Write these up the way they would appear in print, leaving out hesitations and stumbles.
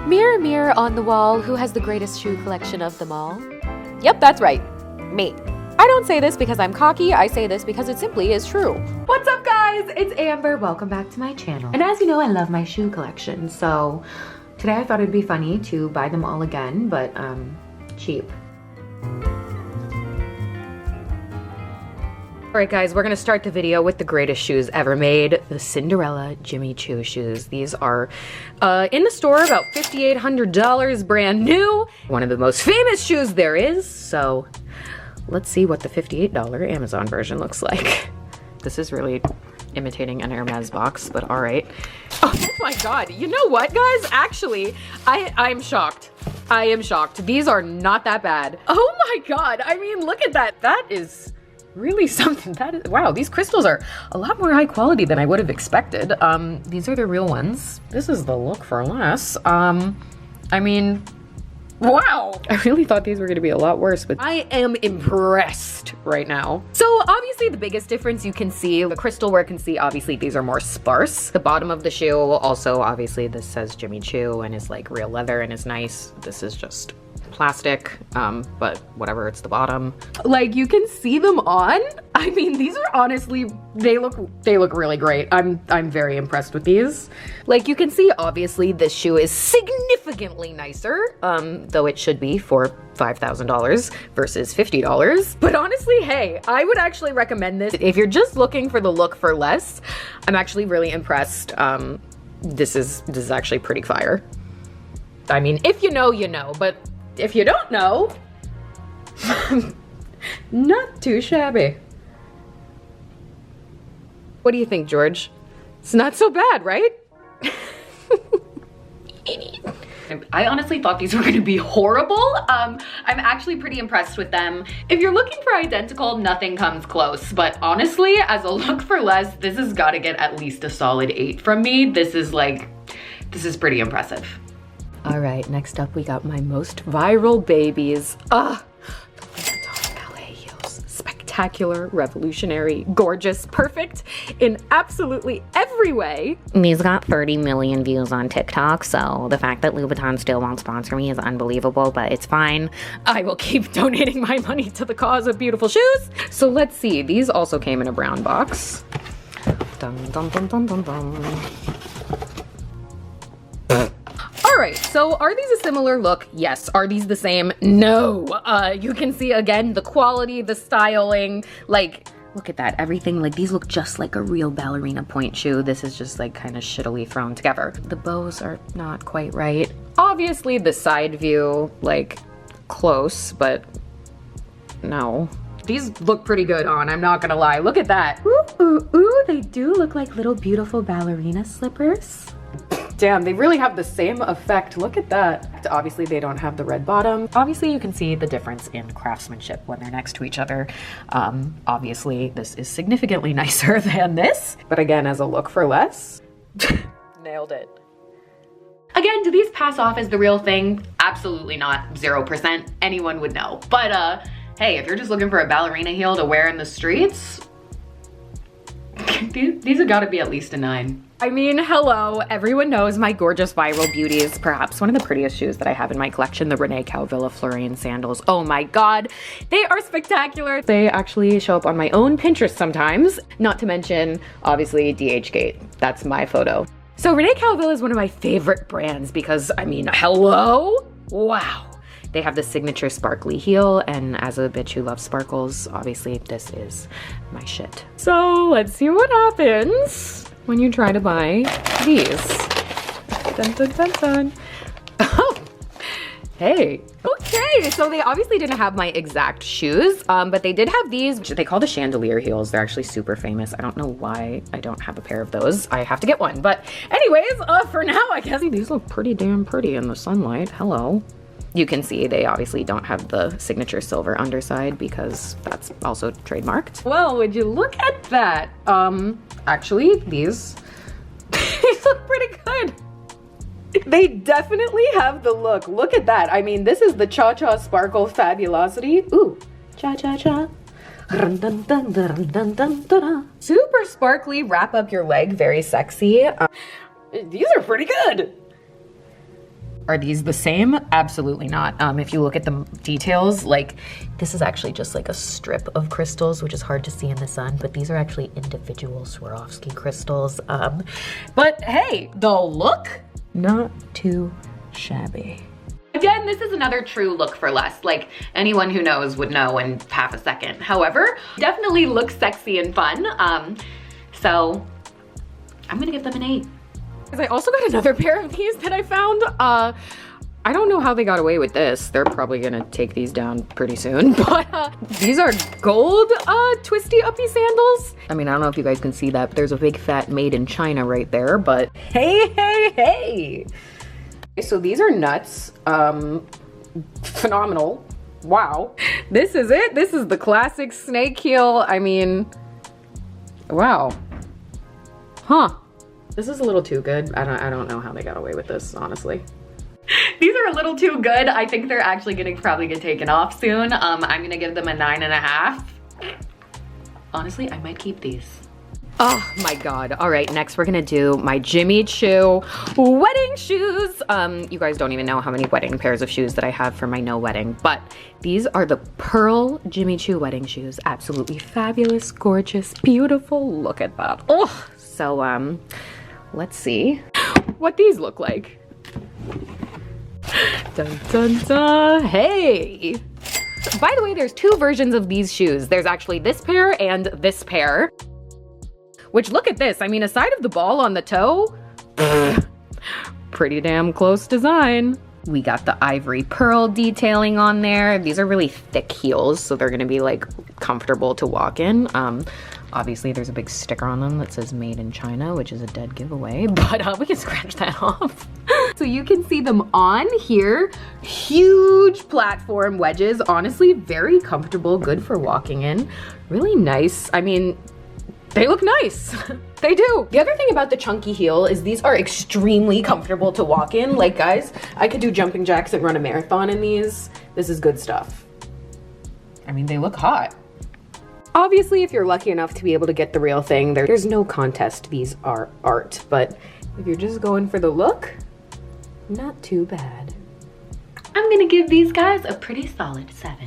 Mirror, mirror on the wall, who has the greatest shoe collection of them all? Yep, that's right. Me. I don't say this because I'm cocky, I say this because it simply is true. What's up, guys? It's Amber. Welcome back to my channel. And as you know, I love my shoe collection, so today I thought it'd be funny to buy them all again, but cheap. Alright guys, we're gonna start the video with the greatest shoes ever made, the Cinderella Jimmy Choo shoes. These are in the store, about $5,800, brand new. One of the most famous shoes there is, so let's see what the $58 Amazon version looks like. This is really imitating an Hermes box, but alright. Oh my god, you know what guys? Actually, I'm shocked. I am shocked. These are not that bad. Oh my god, I mean, look at that. That is really something. Wow, these crystals are a lot more high quality than I would have expected. These are the real ones. This is the look for less. I mean, wow. I really thought these were gonna be a lot worse, but I am impressed right now. So obviously the biggest difference you can see, the crystal work can see, obviously these are more sparse. The bottom of the shoe, also obviously this says Jimmy Choo and is like real leather and is nice. This is just plastic, but whatever, it's the bottom. Like you can see them on. I mean, these are honestly, they look really great. I'm very impressed with these. Like you can see, obviously this shoe is significantly nicer, though it should be for $5,000 versus $50. But honestly, hey, I would actually recommend this. If you're just looking for the look for less, I'm actually really impressed. This is actually pretty fire. I mean, if you know, you know, but if you don't know, not too shabby. What do you think, George? It's not so bad, right? I honestly thought these were gonna be horrible. I'm actually pretty impressed with them. If you're looking for identical, nothing comes close. But honestly, as a look for less, this has gotta get at least a solid 8 from me. This is pretty impressive. All right, next up we got my most viral babies. The Louis Vuitton ballet heels. Spectacular, revolutionary, gorgeous, perfect in absolutely every way. These got 30 million views on TikTok, so the fact that Louis Vuitton still won't sponsor me is unbelievable, but it's fine. I will keep donating my money to the cause of beautiful shoes. So let's see, these also came in a brown box. Dun, dun, dun, dun, dun, dun. All right, so are these a similar look? Yes. Are these the same? No. You can see again the quality, the styling, like look at that, everything. Like these look just like a real ballerina point shoe. This is just like kind of shittily thrown together. The bows are not quite right. Obviously the side view, like close, but no. These look pretty good on, I'm not gonna lie. Look at that. Ooh, ooh, ooh, they do look like little beautiful ballerina slippers. Damn, they really have the same effect. Look at that. Obviously, they don't have the red bottom. Obviously, you can see the difference in craftsmanship when they're next to each other. Obviously, this is significantly nicer than this. But again, as a look for less, nailed it. Again, do these pass off as the real thing? Absolutely not. 0%. Anyone would know. But hey, if you're just looking for a ballerina heel to wear in the streets, these have got to be at least a 9. I mean, hello, everyone knows my gorgeous viral beauties. Perhaps one of the prettiest shoes that I have in my collection, the Rene Caovilla Florian sandals. Oh my god, they are spectacular. They actually show up on my own Pinterest sometimes. Not to mention, obviously, DHgate. That's my photo. So Rene Caovilla is one of my favorite brands because, I mean, hello? Wow. They have the signature sparkly heel, and as a bitch who loves sparkles, obviously this is my shit. So let's see what happens when you try to buy these. Dun, dun, dun, dun. Oh, hey. Okay, so they obviously didn't have my exact shoes, but they did have these, which they call the chandelier heels. They're actually super famous. I don't know why I don't have a pair of those. I have to get one, but anyways, for now, I guess these look pretty damn pretty in the sunlight. Hello. You can see they obviously don't have the signature silver underside because that's also trademarked. Well, would you look at that? Actually, these look pretty good. They definitely have the look. Look at that. I mean, this is the Cha-Cha Sparkle Fabulosity. Ooh, cha-cha-cha. Super sparkly, wrap up your leg, very sexy. These are pretty good. Are these the same? Absolutely not. If you look at the details, like this is actually just like a strip of crystals, which is hard to see in the sun, but these are actually individual Swarovski crystals. But hey, the look, not too shabby. Again, this is another true look for less. Like anyone who knows would know in half a second. However, definitely looks sexy and fun. So I'm gonna give them an 8. I also got another pair of these that I found. I don't know how they got away with this. They're probably gonna take these down pretty soon, but these are gold twisty uppy sandals. I mean, I don't know if you guys can see that, but there's a big fat made in China right there, but hey, hey, hey. So these are nuts, phenomenal. Wow. This is it. This is the classic snake heel. I mean, wow. Huh. This is a little too good. I don't know how they got away with this, honestly. These are a little too good. I think they're actually gonna probably get taken off soon. I'm gonna give them a 9.5. Honestly, I might keep these. Oh my God. All right, next we're gonna do my Jimmy Choo wedding shoes. You guys don't even know how many wedding pairs of shoes that I have for my no wedding, but these are the pearl Jimmy Choo wedding shoes. Absolutely fabulous, gorgeous, beautiful. Look at that. Oh, so let's see what these look like. Dun, dun, dun. Hey. By the way, there's 2 versions of these shoes. There's actually this pair and this pair. Which, look at this. I mean, aside of the ball on the toe, pretty damn close design. We got the ivory pearl detailing on there. These are really thick heels, so they're gonna be like comfortable to walk in. Obviously there's a big sticker on them that says made in China, which is a dead giveaway, but we can scratch that off. So you can see them on here. Huge platform wedges, honestly, very comfortable, good for walking in. Really nice. I mean, they look nice. They do. The other thing about the chunky heel is these are extremely comfortable to walk in. Like guys, I could do jumping jacks and run a marathon in these. This is good stuff. I mean, they look hot. Obviously, if you're lucky enough to be able to get the real thing, there's no contest. These are art, but if you're just going for the look, not too bad. I'm gonna give these guys a pretty solid 7.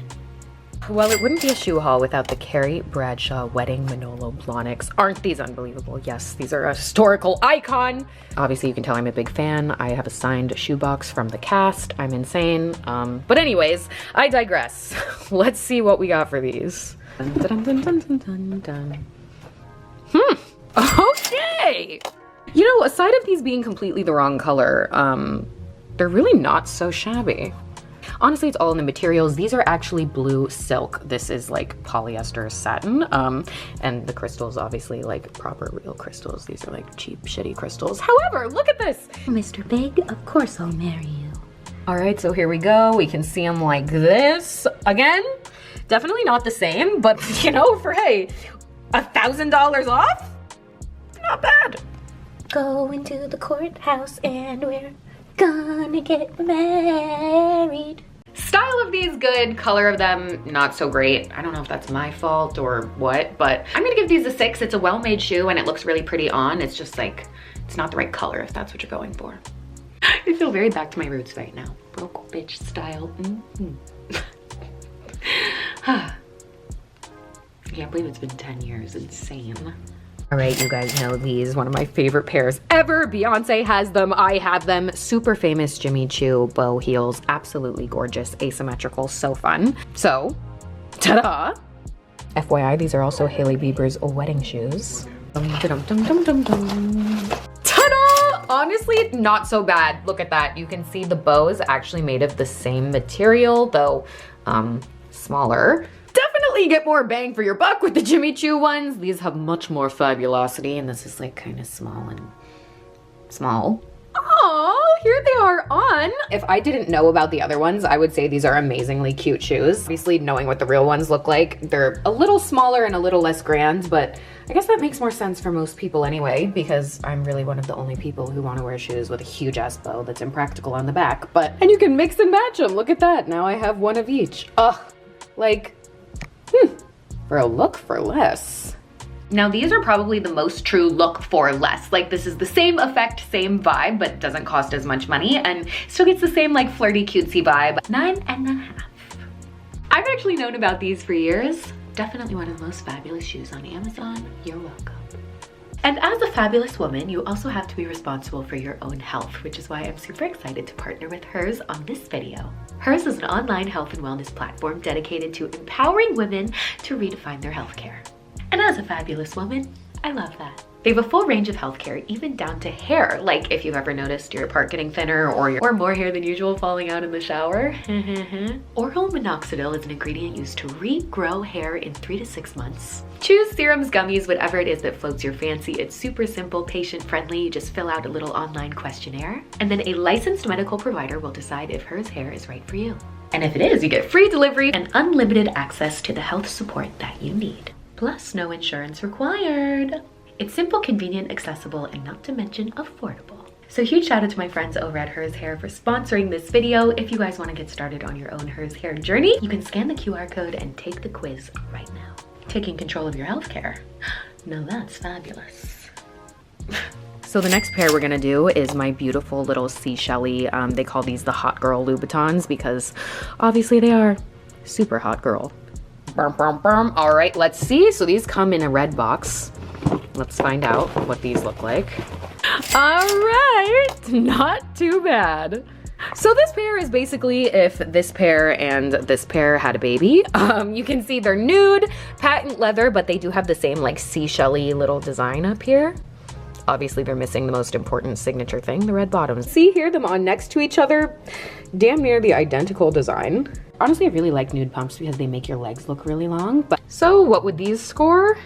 Well, it wouldn't be a shoe haul without the Carrie Bradshaw Wedding Manolo Blahniks. Aren't these unbelievable? Yes, these are a historical icon. Obviously, you can tell I'm a big fan. I have a signed shoebox from the cast. I'm insane. But anyways, I digress. Let's see what we got for these. Dun, dun, dun, dun, dun, dun, dun. Okay. You know, aside of these being completely the wrong color, they're really not so shabby. Honestly, it's all in the materials. These are actually blue silk. This is like polyester satin. And the crystals, obviously, like proper real crystals. These are like cheap, shitty crystals. However, look at this. Mr. Big, of course I'll marry you. All right, so here we go. We can see them like this. Again, definitely not the same, but you know, for hey, $1,000 off? Not bad. Going to the courthouse and we're gonna get married. Style of these good, color of them not so great. I don't know if that's my fault or what, but I'm gonna give these a 6. It's a well-made shoe and it looks really pretty on. It's just like, it's not the right color if that's what you're going for. I feel very back to my roots right now. Broke bitch style. I can't believe it's been 10 years, insane. All right, you guys know these, one of my favorite pairs ever. Beyonce has them, I have them. Super famous Jimmy Choo bow heels, absolutely gorgeous, asymmetrical, so fun. So, ta-da! FYI, these are also Hailey Bieber's wedding shoes. Ta-da! Honestly, not so bad. Look at that. You can see the bow is actually made of the same material, though smaller. Definitely get more bang for your buck with the Jimmy Choo ones. These have much more fabulosity, and this is like kind of small and small. Oh, here they are on. If I didn't know about the other ones, I would say these are amazingly cute shoes. Obviously, knowing what the real ones look like, they're a little smaller and a little less grand, but I guess that makes more sense for most people anyway, because I'm really one of the only people who want to wear shoes with a huge ass bow that's impractical on the back. And you can mix and match them. Look at that. Now I have one of each. Ugh, like, for a look for less. Now these are probably the most true look for less. Like this is the same effect, same vibe, but doesn't cost as much money and still gets the same like flirty cutesy vibe. 9.5. I've actually known about these for years. Definitely one of the most fabulous shoes on Amazon. You're welcome. And as a fabulous woman, you also have to be responsible for your own health, which is why I'm super excited to partner with Hers on this video. Hers is an online health and wellness platform dedicated to empowering women to redefine their healthcare. And as a fabulous woman, I love that. They have a full range of healthcare, even down to hair. Like if you've ever noticed your part getting thinner or more hair than usual falling out in the shower. Oral minoxidil is an ingredient used to regrow hair in 3 to 6 months. Choose serums, gummies, whatever it is that floats your fancy. It's super simple, patient friendly. You just fill out a little online questionnaire and then a licensed medical provider will decide if Hers hair is right for you. And if it is, you get free delivery and unlimited access to the health support that you need. Plus no insurance required. It's simple, convenient, accessible, and not to mention affordable. So huge shout out to my friends over at Hers Hair for sponsoring this video. If you guys want to get started on your own Hers Hair journey, you can scan the QR code and take the quiz right now. Taking control of your healthcare. Now that's fabulous. So the next pair we're gonna do is my beautiful little seashell-y, they call these the hot girl Louboutins because obviously they are super hot girl. All right, let's see. So these come in a red box. Let's find out what these look like. All right, not too bad. So this pair is basically if this pair and this pair had a baby. You can see they're nude, patent leather, but they do have the same like seashell-y little design up here. Obviously they're missing the most important signature thing, the red bottoms. See here, them on next to each other, damn near the identical design. Honestly, I really like nude pumps because they make your legs look really long. But so what would these score?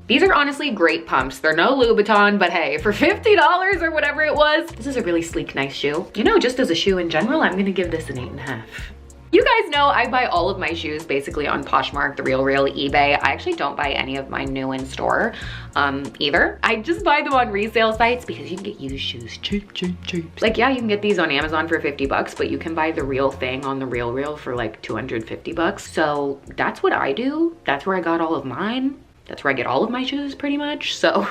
These are honestly great pumps. They're no Louboutin, but hey, for $50 or whatever it was, this is a really sleek, nice shoe. You know, just as a shoe in general, I'm gonna give this an 8.5. You guys know I buy all of my shoes basically on Poshmark, The RealReal, eBay. I actually don't buy any of mine new in store either. I just buy them on resale sites because you can get used shoes cheap, cheap, cheap. Like yeah, you can get these on Amazon for 50 bucks, but you can buy the real thing on The RealReal for like 250 bucks. So that's what I do. That's where I got all of mine. That's where I get all of my shoes pretty much. So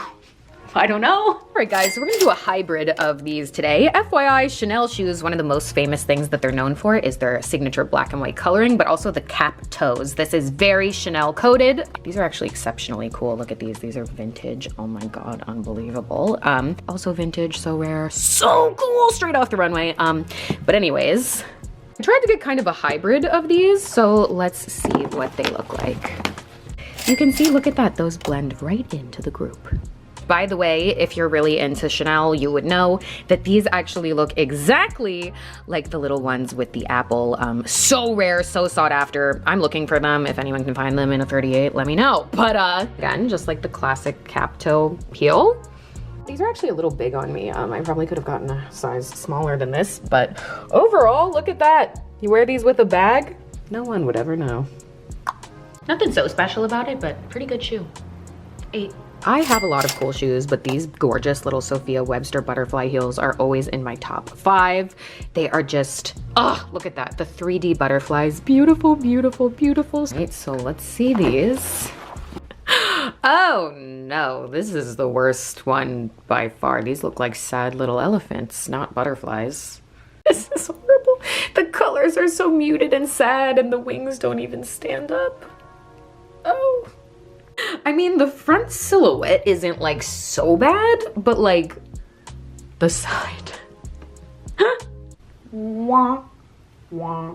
I don't know. All right guys, so we're gonna do a hybrid of these today. FYI, Chanel shoes, one of the most famous things that they're known for is their signature black and white coloring, but also the cap toes. This is very Chanel coded. These are actually exceptionally cool. Look at these. These are vintage. Oh my God, unbelievable. Also vintage, so rare, so cool, straight off the runway. But anyways, I tried to get kind of a hybrid of these, so let's see what they look like. You can see, look at that, those blend right into the group. By the way, if you're really into Chanel, you would know that these actually look exactly like the little ones with the apple. So rare, so sought after. I'm looking for them. If anyone can find them in a 38, let me know. But again, just like the classic cap toe heel. These are actually a little big on me. I probably could have gotten a size smaller than this, but overall, look at that. You wear these with a bag, no one would ever know. Nothing so special about it, but pretty good shoe. 8. I have a lot of cool shoes, but these gorgeous little Sophia Webster butterfly heels are always in my top 5. They are just, oh, look at that. The 3D butterflies, beautiful, beautiful, beautiful. Right, so let's see these. Oh no, this is the worst one by far. These look like sad little elephants, not butterflies. This is horrible. The colors are so muted and sad and the wings don't even stand up. Oh. I mean, the front silhouette isn't like so bad, but like the side. Wah, wah,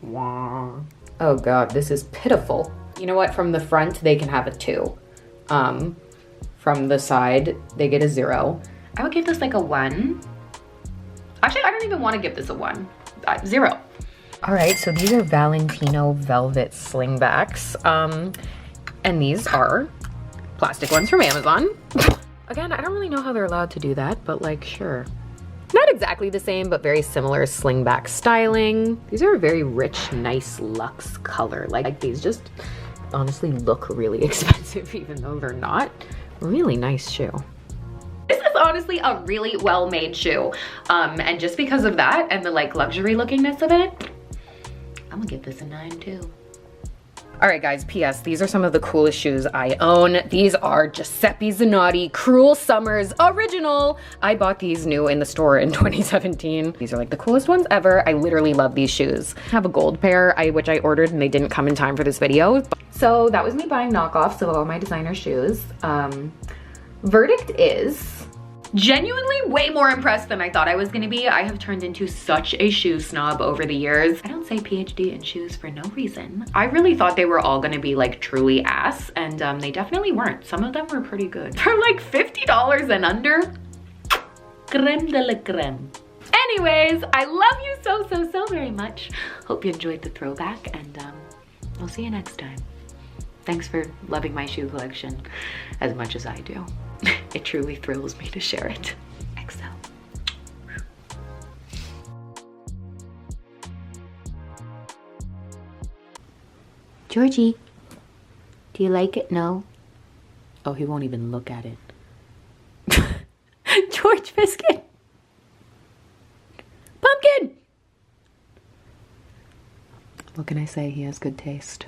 wah. Oh God, this is pitiful. You know what? From the front, they can have a 2. From the side, they get a 0. I would give this like a 1. Actually, I don't even want to give this a 1. 0. All right, so these are Valentino velvet slingbacks. And these are plastic ones from Amazon. Again, I don't really know how they're allowed to do that, but like, sure. Not exactly the same, but very similar slingback styling. These are a very rich, nice luxe color. Like these just honestly look really expensive, even though they're not. Really nice shoe. This is honestly a really well-made shoe. And just because of that and the like luxury lookingness of it, I'm gonna give this a 9 too. All right, guys, P.S. These are some of the coolest shoes I own. These are Giuseppe Zanotti Cruel Summers Original. I bought these new in the store in 2017. These are like the coolest ones ever. I literally love these shoes. I have a gold pair, which I ordered and they didn't come in time for this video. So that was me buying knockoffs of all my designer shoes. Verdict is genuinely way more impressed than I thought I was gonna be. I have turned into such a shoe snob over the years. I don't say PhD in shoes for no reason. I really thought they were all gonna be like truly ass, and they definitely weren't. Some of them were pretty good. For like $50 and under, creme de la creme. Anyways, I love you so very much. Hope you enjoyed the throwback, and I'll see you next time. Thanks for loving my shoe collection as much as I do. It truly thrills me to share it. XO. Georgie, do you like it? No? Oh, he won't even look at it. George Biscuit. Pumpkin! What can I say? He has good taste.